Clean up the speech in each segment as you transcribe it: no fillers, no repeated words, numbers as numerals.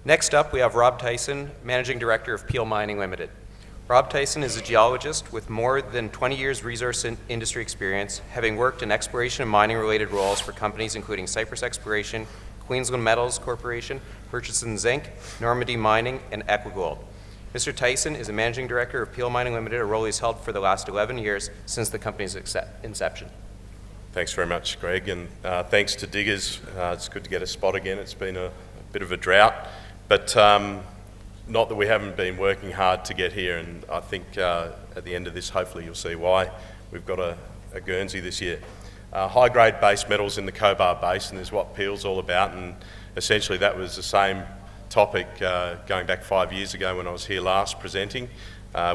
Next up, we have Rob Tyson, Managing Director of Peel Mining Limited. Rob Tyson is a geologist with more than 20 years resource industry experience, having worked in exploration and mining-related roles for companies including Cyprus Exploration, Queensland Metals Corporation, Murchison Zinc, Normandy Mining, and Equigold. Mr. Tyson is a Managing Director of Peel Mining Limited, a role he's held for the last 11 years since the company's inception. Thanks very much, Greg, and thanks to Diggers. It's good to get a spot again. It's been a bit of a drought, but not that we haven't been working hard to get here, and I think at the end of this, hopefully you'll see why. We've got a Guernsey this year. High-grade base metals in the Cobar Basin is what Peel's all about, and essentially that was the same topic going back 5 years ago when I was here last presenting,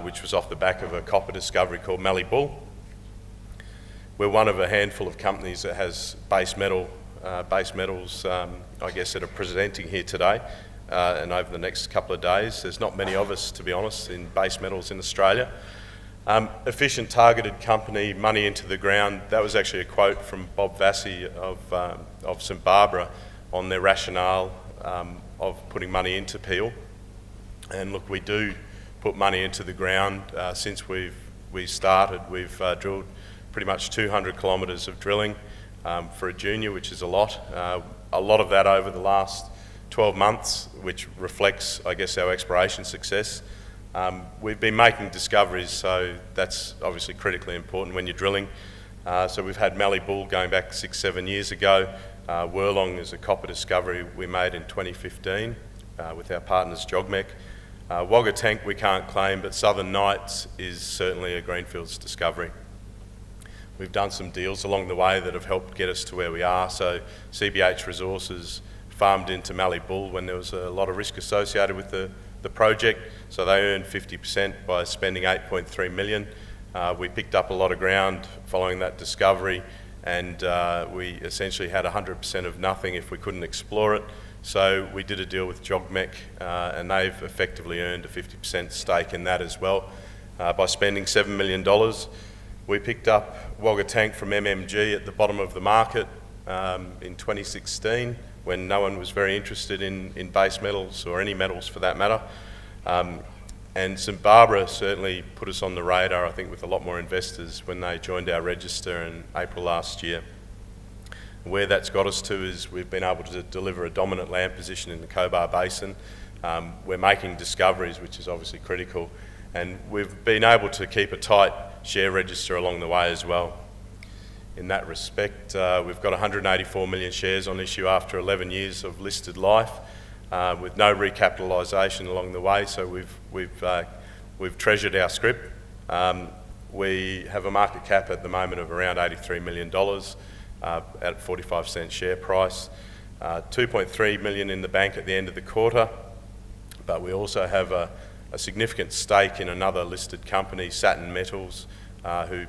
which was off the back of a copper discovery called Mallee Bull. We're one of a handful of companies that has base metals, I guess, that are presenting here today and over the next couple of days. There's not many of us, to be honest, in base metals in Australia. Efficient, targeted company, money into the ground. That was actually a quote from Bob Vassie of St Barbara on their rationale of putting money into Peel. And look, we do put money into the ground. Since we started, we've drilled pretty much 200 kilometres of drilling for a junior, which is a lot of that over the last 12 months, which reflects, I guess, our exploration success. We've been making discoveries, so that's obviously critically important when you're drilling. So we've had Mallee Bull going back 6-7 years ago. Wirlong is a copper discovery we made in 2015 with our partners Jogmec. Wagga Tank we can't claim, but Southern Nights is certainly a greenfields discovery. We've done some deals along the way that have helped get us to where we are. So CBH Resources farmed into Mallee Bull when there was a lot of risk associated with the project, so they earned 50% by spending 8.3 million. We picked up a lot of ground following that discovery, and we essentially had 100% of nothing if we couldn't explore it. So we did a deal with Jogmec, and they've effectively earned a 50% stake in that as well by spending $7 million. We picked up Wagga Tank from MMG at the bottom of the market in 2016 when no one was very interested in base metals or any metals for that matter. And St Barbara certainly put us on the radar, I think, with a lot more investors when they joined our register in April last year. Where that's got us to is we've been able to deliver a dominant land position in the Cobar Basin. We're making discoveries, which is obviously critical, and we've been able to keep a tight share register along the way as well. In that respect, we've got 184 million shares on issue after 11 years of listed life, with no recapitalisation along the way, so we've treasured our scrip. We have a market cap at the moment of around $83 million at 45-cent share price, 2.3 million in the bank at the end of the quarter, but we also have a significant stake in another listed company, Saturn Metals, who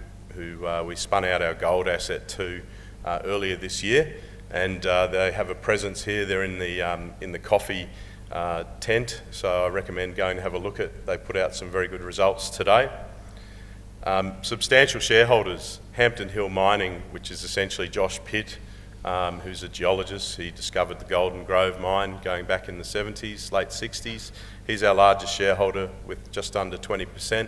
we spun out our gold asset to earlier this year, and they have a presence here. They're in the coffee tent, so I recommend going to have a look at. They put out some very good results today. Substantial shareholders: Hampton Hill Mining, which is essentially Josh Pitt, who's a geologist. He discovered the Golden Grove mine going back in the 70s, late 60s. He's our largest shareholder with just under 20%.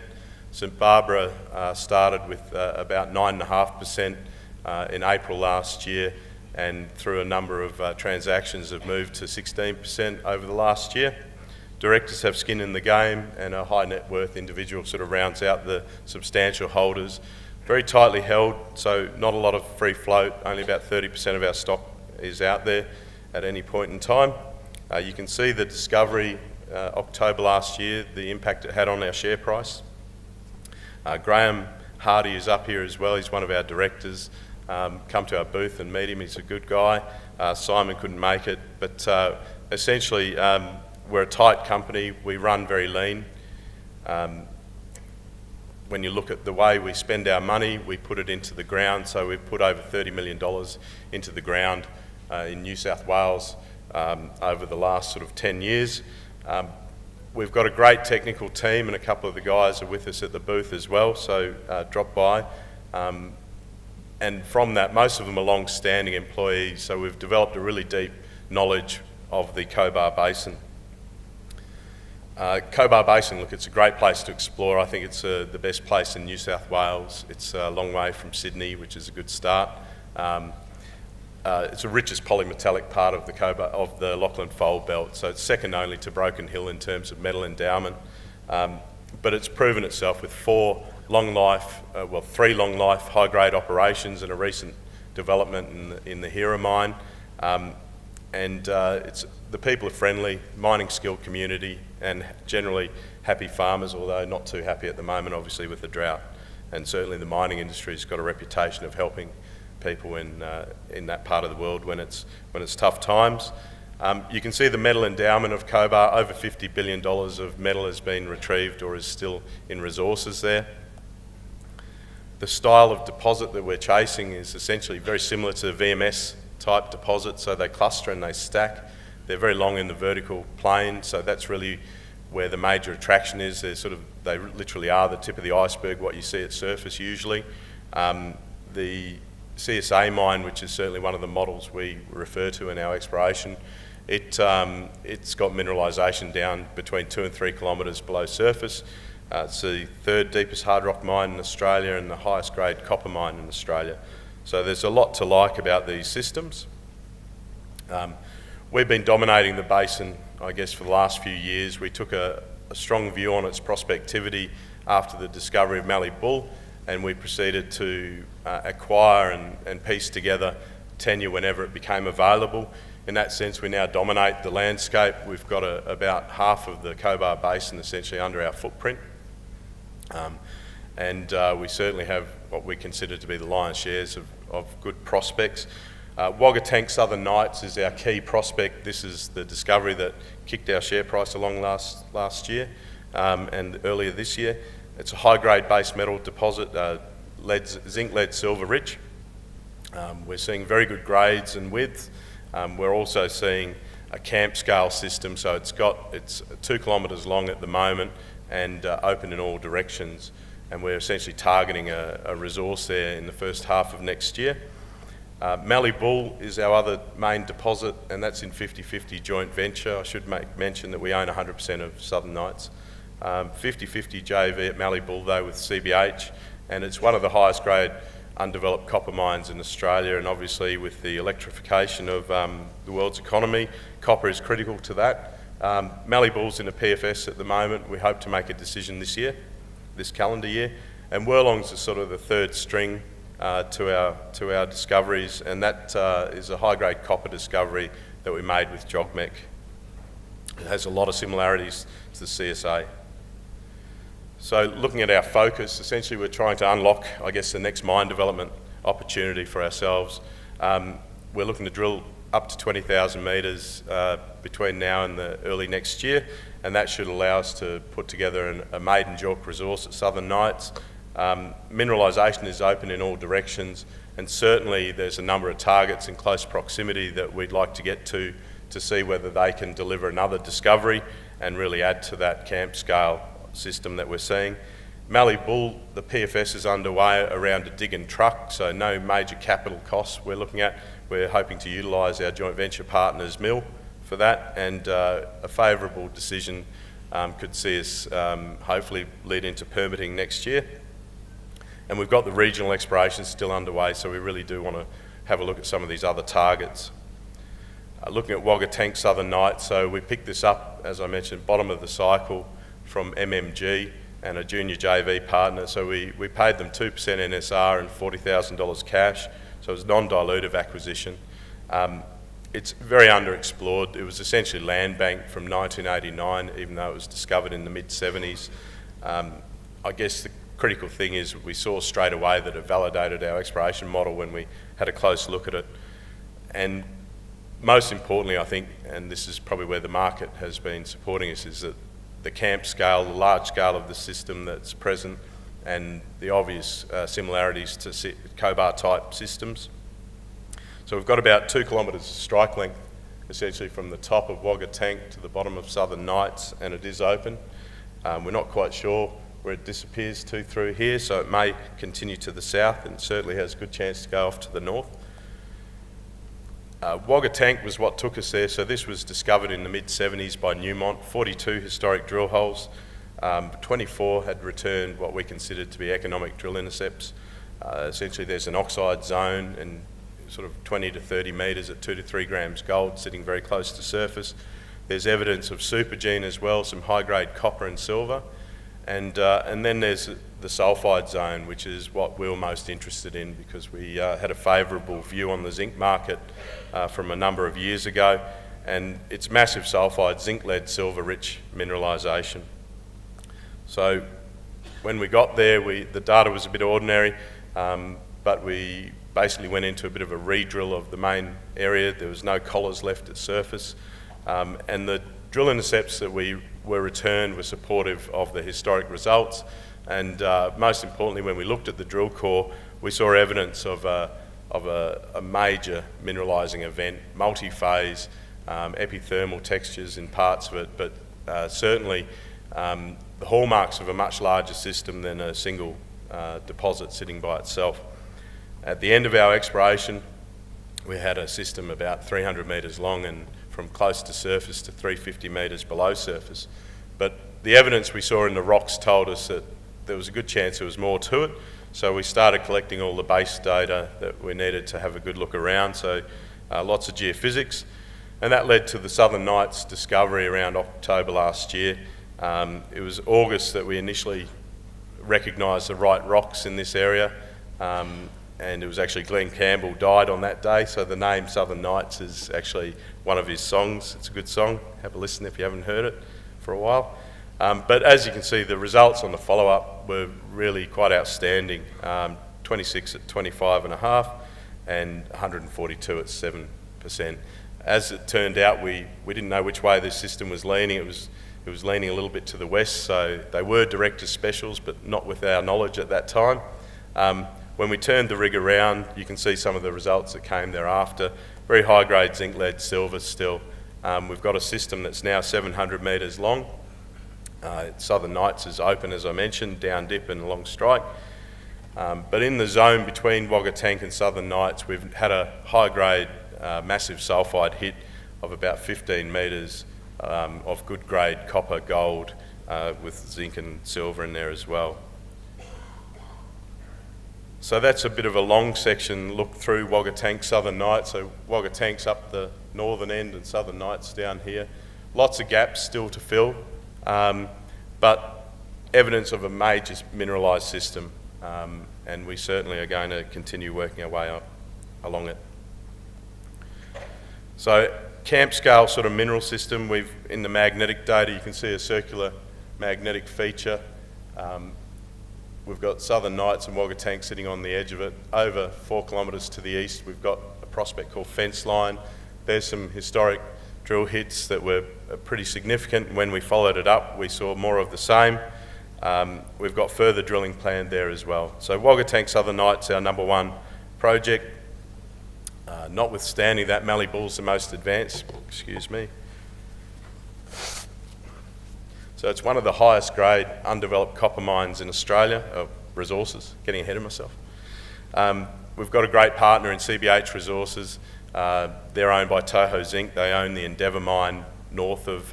St Barbara started with about 9.5% in April last year, and through a number of transactions have moved to 16% over the last year. Directors have skin in the game, and a high net worth individual sort of rounds out the substantial holders. Very tightly held, so not a lot of free float. Only about 30% of our stock is out there at any point in time. You can see the discovery October last year, the impact it had on our share price. Graham Hardy is up here as well. He's one of our directors. Come to our booth and meet him. He's a good guy. Simon couldn't make it, but essentially we're a tight company. We run very lean. When you look at the way we spend our money, we put it into the ground. So we've put over $30 million into the ground in New South Wales over the last sort of 10 years. We've got a great technical team, and a couple of the guys are with us at the booth as well, so drop by. And from that, most of them are long-standing employees, so we've developed a really deep knowledge of the Cobar Basin. Cobar Basin, look, it's a great place to explore. I think it's the best place in New South Wales. It's a long way from Sydney, which is a good start. It's the richest polymetallic part of the Lachlan Fold Belt, so it's second only to Broken Hill in terms of metal endowment. But it's proven itself with three long-life high-grade operations and a recent development in the Hera mine. The people are friendly, mining skilled community, and generally happy farmers, although not too happy at the moment, obviously, with the drought. And certainly the mining industry's got a reputation of helping people in that part of the world when it's tough times. You can see the metal endowment of Cobar. Over $50 billion of metal has been retrieved or is still in resources there. The style of deposit that we're chasing is essentially very similar to VMS type deposits, so they cluster and they stack. They're very long in the vertical plane, so that's really where the major attraction is. They literally are the tip of the iceberg, what you see at surface usually. The CSA mine, which is certainly one of the models we refer to in our exploration, it's got mineralisation down between 2 and 3 kilometres below surface. It's the third deepest hard rock mine in Australia and the highest grade copper mine in Australia. So there's a lot to like about these systems. We've been dominating the basin, I guess, for the last few years. We took a strong view on its prospectivity after the discovery of Mallee Bull, and we proceeded to acquire and piece together tenure whenever it became available. In that sense, we now dominate the landscape. We've got about half of the Cobar Basin essentially under our footprint. We certainly have what we consider to be the lion's shares of good prospects. Wagga Tank Southern Nights is our key prospect. This is the discovery that kicked our share price along last year and earlier this year. It's a high-grade base metal deposit, zinc, lead, silver rich. We're seeing very good grades and width. We're also seeing a camp scale system, so it's 2 kilometres long at the moment and open in all directions. And we're essentially targeting a resource there in the first half of next year. Mallee Bull is our other main deposit, and that's in 50-50 joint venture. I should mention that we own 100% of Southern Nights. 50-50 JV at Mallee Bull though with CBH, and it's one of the highest grade undeveloped copper mines in Australia, and obviously with the electrification of the world's economy, copper is critical to that. Mallee Bull's in a PFS at the moment. We hope to make a decision this calendar year, and Wirlong's is sort of the third string to our discoveries, and that is a high-grade copper discovery that we made with JOGMEC. It has a lot of similarities to the CSA. So looking at our focus, essentially we're trying to unlock, I guess, the next mine development opportunity for ourselves. We're looking to drill up to 20,000 metres between now and the early next year, and that should allow us to put together a maiden JORC resource at Southern Nights. Mineralisation is open in all directions, and certainly there's a number of targets in close proximity that we'd like to get to see whether they can deliver another discovery and really add to that camp scale system that we're seeing. Mallee Bull, the PFS is underway around a dig and truck, so no major capital costs we're looking at. We're hoping to utilise our joint venture partners mill for that, and a favourable decision could see us hopefully lead into permitting next year. And we've got the regional exploration still underway, so we really do want to have a look at some of these other targets. Looking at Wagga Tank Southern Nights, so we picked this up, as I mentioned, bottom of the cycle from MMG and a junior JV partner. So we paid them 2% NSR and $40,000 cash, so it was a non-dilutive acquisition. It's very underexplored. It was essentially land banked from 1989, even though it was discovered in the mid-70s. I guess the critical thing is we saw straight away that it validated our exploration model when we had a close look at it. And most importantly, I think, and this is probably where the market has been supporting us, is that the camp scale, the large scale of the system that's present, and the obvious similarities to Cobar type systems. So we've got about 2 kilometres of strike length, essentially from the top of Wagga Tank to the bottom of Southern Nights, and it is open. We're not quite sure where it disappears to through here, so it may continue to the south and certainly has a good chance to go off to the north. Wagga Tank was what took us there. So this was discovered in the mid-70s by Newmont, 42 historic drill holes. 24 had returned what we considered to be economic drill intercepts. Essentially there's an oxide zone and sort of 20 to 30 metres at 2 to 3 grams gold sitting very close to surface. There's evidence of supergene as well, some high-grade copper and silver. And then there's the sulphide zone, which is what we were most interested in because we had a favourable view on the zinc market from a number of years ago. And it's massive sulphide, zinc, lead, silver rich mineralisation. So when we got there, the data was a bit ordinary, but we basically went into a bit of a re-drill of the main area. There was no collars left at surface. And the drill intercepts that we were returned were supportive of the historic results. And most importantly, when we looked at the drill core, we saw evidence of a major mineralising event, multi-phase, epithermal textures in parts of it, but certainly the hallmarks of a much larger system than a single deposit sitting by itself. At the end of our exploration, we had a system about 300 metres long and from close to surface to 350 metres below surface. But the evidence we saw in the rocks told us that there was a good chance there was more to it. So we started collecting all the base data that we needed to have a good look around. So lots of geophysics. And that led to the Southern Nights discovery around October last year. It was August that we initially recognised the right rocks in this area. And it was actually Glenn Campbell died on that day, so the name Southern Nights is actually one of his songs. It's a good song. Have a listen if you haven't heard it for a while. But as you can see, the results on the follow-up were really quite outstanding. 26 at 25.5 and 142 at 7%. As it turned out, we didn't know which way this system was leaning. It was leaning a little bit to the west, so they were director's specials, but not with our knowledge at that time. When we turned the rig around, you can see some of the results that came thereafter. Very high-grade zinc, lead, silver still. We've got a system that's now 700 metres long. Southern Nights is open, as I mentioned, down dip and along strike. But in the zone between Wagga Tank and Southern Nights, we've had a high-grade, massive sulphide hit of about 15 metres of good grade copper, gold, with zinc and silver in there as well. So that's a bit of a long section look through Wagga Tank, Southern Nights. So Wagga Tank's up the northern end and Southern Nights down here. Lots of gaps still to fill, but evidence of a major mineralised system, and we certainly are going to continue working our way up along it. So camp scale sort of mineral system, in the magnetic data you can see a circular magnetic feature. We've got Southern Nights and Wagga Tank sitting on the edge of it. Over 4 kilometres to the east, we've got a prospect called Fence Line. There's some historic drill hits that were pretty significant. When we followed it up, we saw more of the same. We've got further drilling planned there as well. So Wagga Tank, Southern Nights, our number one project. Notwithstanding that, Mallee Bull's the most advanced, excuse me. So it's one of the highest grade undeveloped copper mines in Australia, resources, getting ahead of myself. We've got a great partner in CBH Resources. They're owned by Toho Zinc. They own the Endeavour mine north of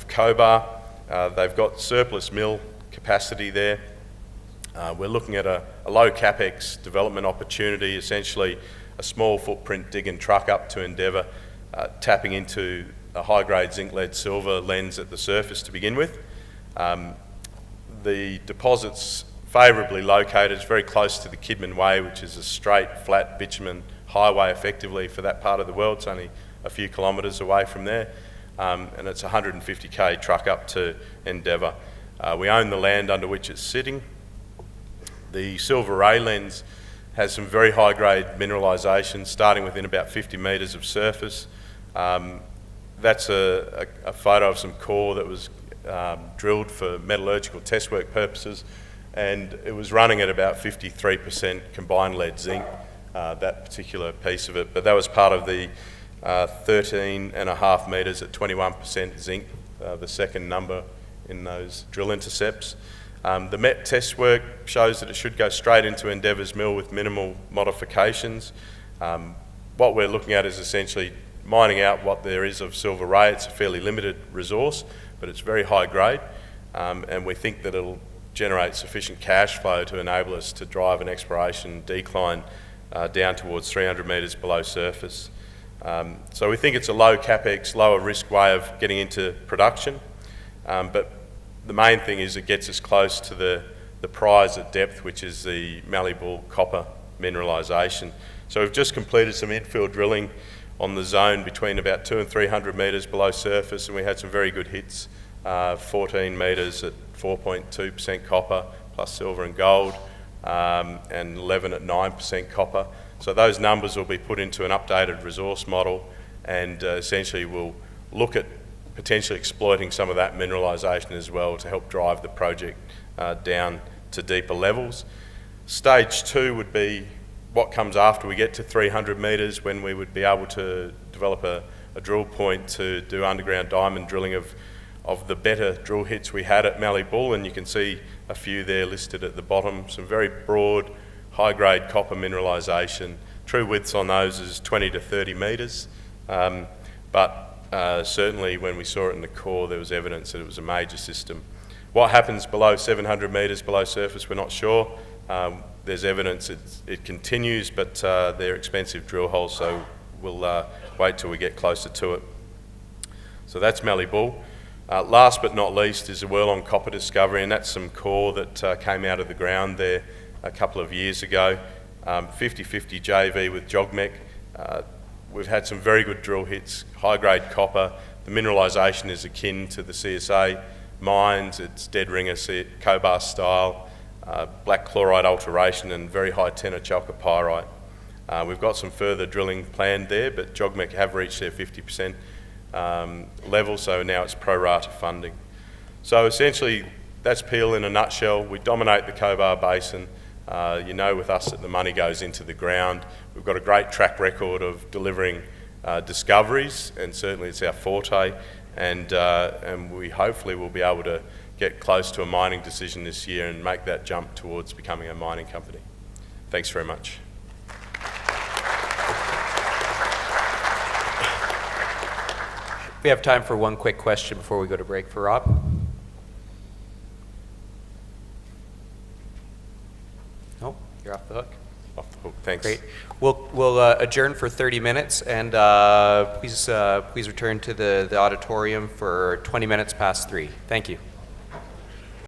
Cobar. They've got surplus mill capacity there. We're looking at a low capex development opportunity, essentially a small footprint dig and truck up to Endeavour, tapping into a high-grade zinc, lead, silver lens at the surface to begin with. The deposit's favourably located. It's very close to the Kidman Way, which is a straight, flat bitumen highway effectively for that part of the world. It's only a few kilometres away from there, and it's a 150k truck up to Endeavour. We own the land under which it's sitting. The Silver Ray lens has some very high-grade mineralisation, starting within about 50 metres of surface. That's a photo of some core that was drilled for metallurgical test work purposes, and it was running at about 53% combined lead zinc, that particular piece of it. But that was part of the 13.5 metres at 21% zinc, the second number in those drill intercepts. The MET test work shows that it should go straight into Endeavour's mill with minimal modifications. what we're looking at is essentially mining out what there is of Silver Ray. It's a fairly limited resource, but it's very high grade, and we think that it'll generate sufficient cash flow to enable us to drive an exploration decline down towards 300 metres below surface. So we think it's a low capex, lower risk way of getting into production, but the main thing is it gets us close to the prize at depth, which is the Mallee Bull copper mineralisation. So we've just completed some infill drilling on the zone between about 200 and 300 metres below surface, and we had some very good hits, 14 metres at 4.2% copper plus silver and gold, and 11 at 9% copper. So those numbers will be put into an updated resource model, and essentially we'll look at potentially exploiting some of that mineralisation as well to help drive the project down to deeper levels. Stage 2 would be what comes after we get to 300 metres, when we would be able to develop a drill point to do underground diamond drilling of the better drill hits we had at Mallee Bull, and you can see a few there listed at the bottom. Some very broad, high-grade copper mineralisation. True widths on those is 20 to 30 metres, but certainly when we saw it in the core, there was evidence that it was a major system. What happens below 700 metres below surface, we're not sure. There's evidence it continues, but they're expensive drill holes, so we'll wait till we get closer to it. So that's Mallee Bull. Last but not least is the Wirlong copper discovery, and that's some core that came out of the ground there a couple of years ago. 50-50 JV with JOGMEC. We've had some very good drill hits, high-grade copper. The mineralisation is akin to the CSA mines. It's dead ringer Cobar style, black chloride alteration, and very high tenor chalcopyrite. We've got some further drilling planned there, but JOGMEC have reached their 50% level, so now it's pro rata funding. So essentially, that's Peel in a nutshell. We dominate the Cobar Basin. You know with us that the money goes into the ground. We've got a great track record of delivering discoveries, and certainly it's our forte, and we hopefully will be able to get close to a mining decision this year and make that jump towards becoming a mining company. Thanks very much. We have time for one quick question before we go to break for Rob. No, you're off the hook. Off the hook, thanks. Great. We'll adjourn for 30 minutes, and please return to the auditorium for 20 minutes past 3. Thank you.